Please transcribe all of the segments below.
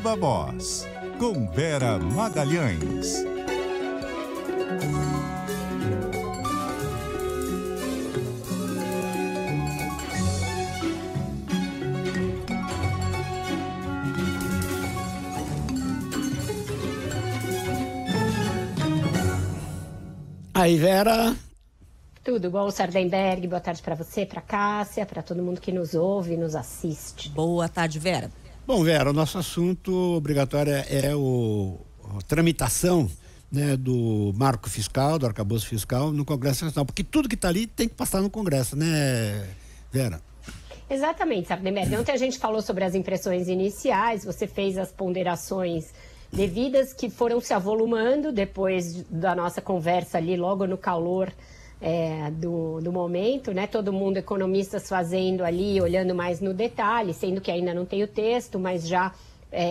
Viva Voz, com Vera Magalhães. Aí, Vera. Tudo bom, Sardenberg? Boa tarde para você, para Cássia, para todo mundo que nos ouve e nos assiste. Boa tarde, Vera. Bom, Vera, o nosso assunto obrigatório é a tramitação, né, do marco fiscal, do arcabouço fiscal no Congresso Nacional, porque tudo que está ali tem que passar no Congresso, né, Vera? Exatamente, Sardenberg. Ontem a gente falou sobre as impressões iniciais, você fez as ponderações devidas que foram se avolumando depois da nossa conversa ali, logo no calor do momento, né? Todo mundo, economistas fazendo ali, olhando mais no detalhe, sendo que ainda não tem o texto, mas já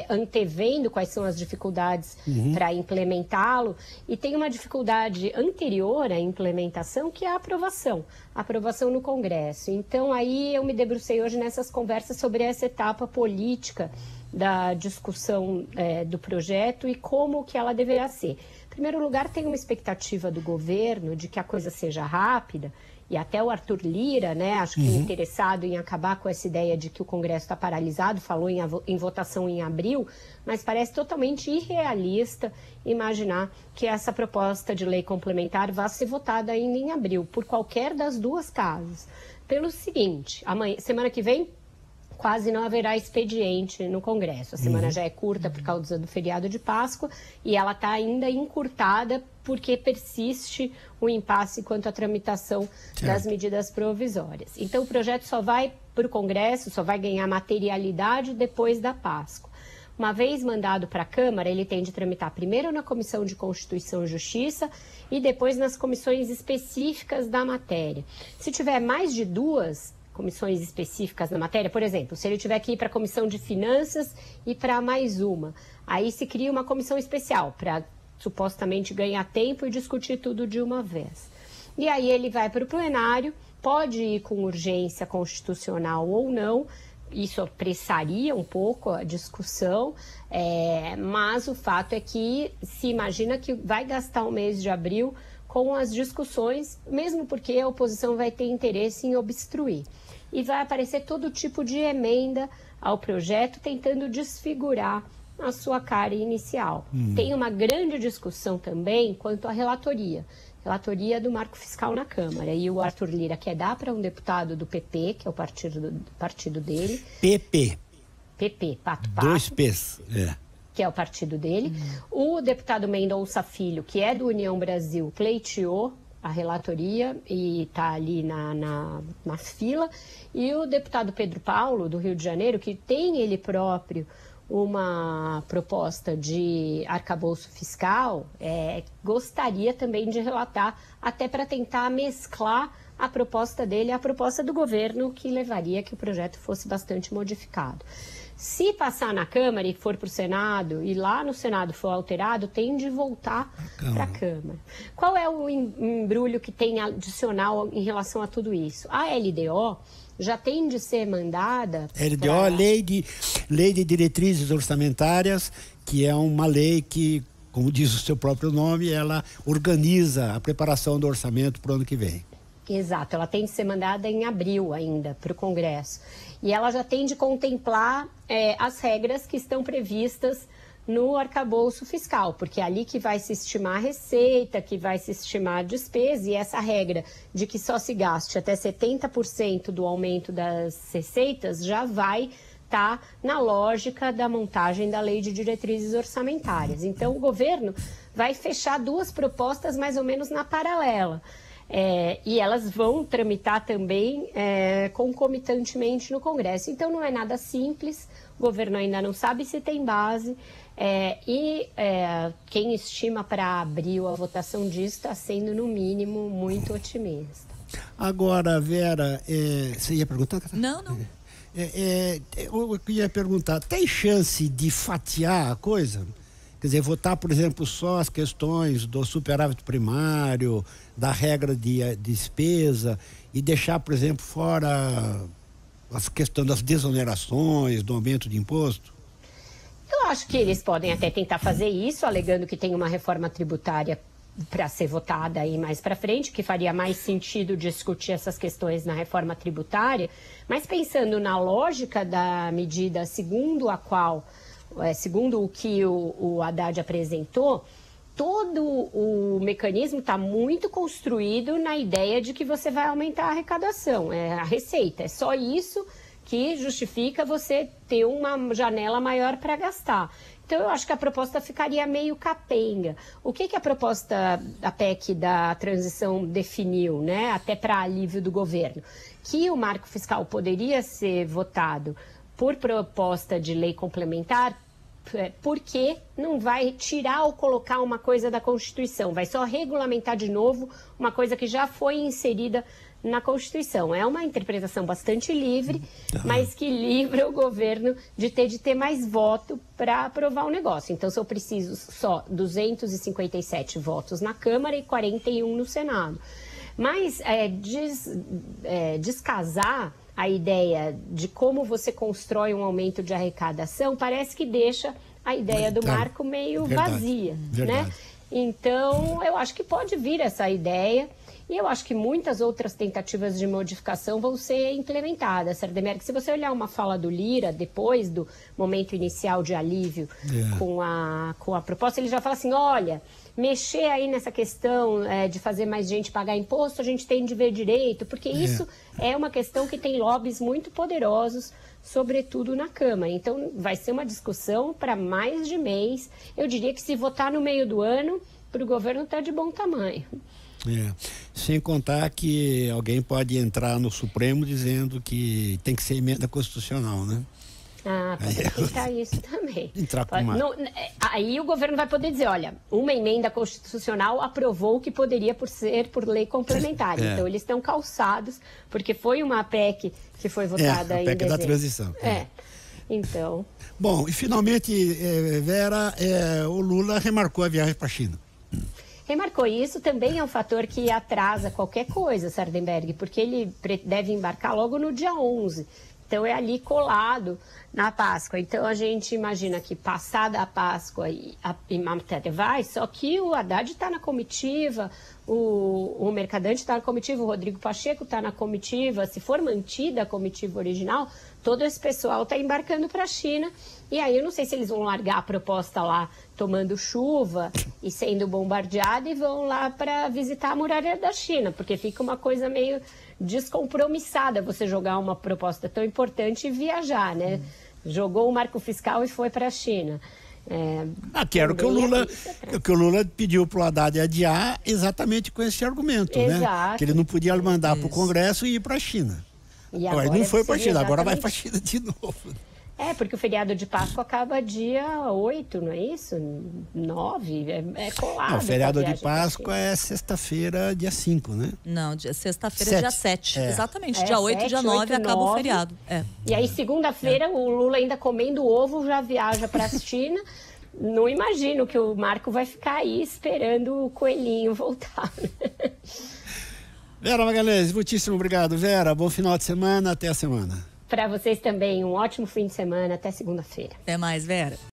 antevendo quais são as dificuldades para implementá-lo. E tem uma dificuldade anterior à implementação, que é a aprovação no Congresso. Então, aí eu me debrucei hoje nessas conversas sobre essa etapa política da discussão do projeto e como que ela deverá ser. Em primeiro lugar, tem uma expectativa do governo de que a coisa seja rápida, e até o Arthur Lira, né, acho que interessado em acabar com essa ideia de que o Congresso está paralisado, falou em votação em abril, mas parece totalmente irrealista imaginar que essa proposta de lei complementar vá ser votada ainda em abril, por qualquer das duas casas. Pelo seguinte, semana que vem, quase não haverá expediente no Congresso. A semana já é curta por causa do feriado de Páscoa e ela está ainda encurtada porque persiste o impasse quanto à tramitação das medidas provisórias. Então, o projeto só vai para o Congresso, só vai ganhar materialidade depois da Páscoa. Uma vez mandado para a Câmara, ele tem de tramitar primeiro na Comissão de Constituição e Justiça e depois nas comissões específicas da matéria. Se tiver mais de duas comissões específicas na matéria, por exemplo, se ele tiver que ir para a Comissão de Finanças e para mais uma, aí se cria uma comissão especial para supostamente ganhar tempo e discutir tudo de uma vez. E aí ele vai para o plenário, pode ir com urgência constitucional ou não, isso apressaria um pouco a discussão, mas o fato é que se imagina que vai gastar o mês de abril com as discussões, mesmo porque a oposição vai ter interesse em obstruir. E vai aparecer todo tipo de emenda ao projeto, tentando desfigurar a sua cara inicial. Tem uma grande discussão também quanto à relatoria do marco fiscal na Câmara. E o Arthur Lira quer dar para um deputado do PP, que é o partido dele. PP, Pato. Dois P's, que é o partido dele. O deputado Mendonça Filho, que é do União Brasil, pleiteou a relatoria e está ali na fila. E o deputado Pedro Paulo, do Rio de Janeiro, que tem ele próprio uma proposta de arcabouço fiscal, gostaria também de relatar, até para tentar mesclar a proposta dele à proposta do governo, que levaria que o projeto fosse bastante modificado. Se passar na Câmara e for para o Senado, e lá no Senado for alterado, tem de voltar para a Câmara. Qual é o embrulho que tem adicional em relação a tudo isso? A LDO já tem de ser mandada... LDO, Lei de Diretrizes Orçamentárias, que é uma lei que, como diz o seu próprio nome, ela organiza a preparação do orçamento para o ano que vem. Exato, ela tem de ser mandada em abril ainda para o Congresso. E ela já tem de contemplar as regras que estão previstas no arcabouço fiscal, porque é ali que vai se estimar a receita, que vai se estimar a despesa, e essa regra de que só se gaste até 70% do aumento das receitas já vai estar na lógica da montagem da Lei de Diretrizes Orçamentárias. Então, o governo vai fechar duas propostas mais ou menos na paralela. E elas vão tramitar também concomitantemente no Congresso. Então, não é nada simples, o governo ainda não sabe se tem base, quem estima para abril a votação disso está sendo, no mínimo, muito otimista. Agora, Vera, você ia perguntar? Não. Eu ia perguntar, tem chance de fatiar a coisa? Quer dizer, votar, por exemplo, só as questões do superávit primário, da regra de despesa, e deixar, por exemplo, fora a questão das desonerações, do aumento de imposto? Eu acho que eles podem até tentar fazer isso, alegando que tem uma reforma tributária para ser votada aí mais para frente, que faria mais sentido discutir essas questões na reforma tributária, mas pensando na lógica da medida segundo a qual, segundo o que o Haddad apresentou, todo o mecanismo está muito construído na ideia de que você vai aumentar a arrecadação, a receita, é só isso que justifica você ter uma janela maior para gastar. Então, eu acho que a proposta ficaria meio capenga. O que a proposta da PEC da transição definiu, né, até para alívio do governo? Que o marco fiscal poderia ser votado por proposta de lei complementar, porque não vai tirar ou colocar uma coisa da Constituição, vai só regulamentar de novo uma coisa que já foi inserida na Constituição. É uma interpretação bastante livre, mas que livra o governo de ter mais voto para aprovar o negócio. Então, são precisos só 257 votos na Câmara e 41 no Senado. Mas descasar a ideia de como você constrói um aumento de arrecadação parece que deixa a ideia do marco meio vazia, né? Então, eu acho que pode vir essa ideia. E eu acho que muitas outras tentativas de modificação vão ser implementadas, Sardenberg. Se você olhar uma fala do Lira, depois do momento inicial de alívio com a proposta, ele já fala assim, olha, mexer aí nessa questão de fazer mais gente pagar imposto, a gente tem de ver direito, porque isso é uma questão que tem lobbies muito poderosos, sobretudo na Câmara. Então, vai ser uma discussão para mais de mês. Eu diria que se votar no meio do ano, para o governo está de bom tamanho. Sem contar que alguém pode entrar no Supremo dizendo que tem que ser emenda constitucional, né? Pode tentar isso também. Entrar com aí o governo vai poder dizer, olha, uma emenda constitucional aprovou que poderia ser por lei complementar. Então eles estão calçados, porque foi uma PEC que foi votada em dezembro. A PEC da transição. Então... Bom, e finalmente, Vera, o Lula remarcou a viagem para a China. Remarcou isso, também é um fator que atrasa qualquer coisa, Sardenberg, porque ele deve embarcar logo no dia 11. Então, é ali colado na Páscoa. Então, a gente imagina que passada a Páscoa a matéria vai, só que o Haddad está na comitiva, o Mercadante está na comitiva, o Rodrigo Pacheco está na comitiva. Se for mantida a comitiva original, todo esse pessoal está embarcando para a China. E aí eu não sei se eles vão largar a proposta lá tomando chuva e sendo bombardeado e vão lá para visitar a muralha da China, porque fica uma coisa meio descompromissada você jogar uma proposta tão importante e viajar, né? Jogou o marco fiscal e foi para a China. Que era o que o Lula pediu para o Haddad adiar exatamente com esse argumento, né? Que ele não podia mandar para o Congresso e ir para a China. Agora não foi para a China, agora vai para a China de novo. Porque o feriado de Páscoa acaba dia 8, não é isso? 9, é colado. Não, o feriado de Páscoa é sexta-feira, dia 5, né? Não, sexta-feira, dia 7. Exatamente, dia 8 e dia 9 acaba 9. O feriado. E aí, segunda-feira, o Lula ainda comendo ovo já viaja para a China. Não imagino que o Marco vai ficar aí esperando o coelhinho voltar. Vera Magalhães, muitíssimo obrigado, Vera. Bom final de semana, até a semana. Para vocês também, um ótimo fim de semana, até segunda-feira. Até mais, Vera.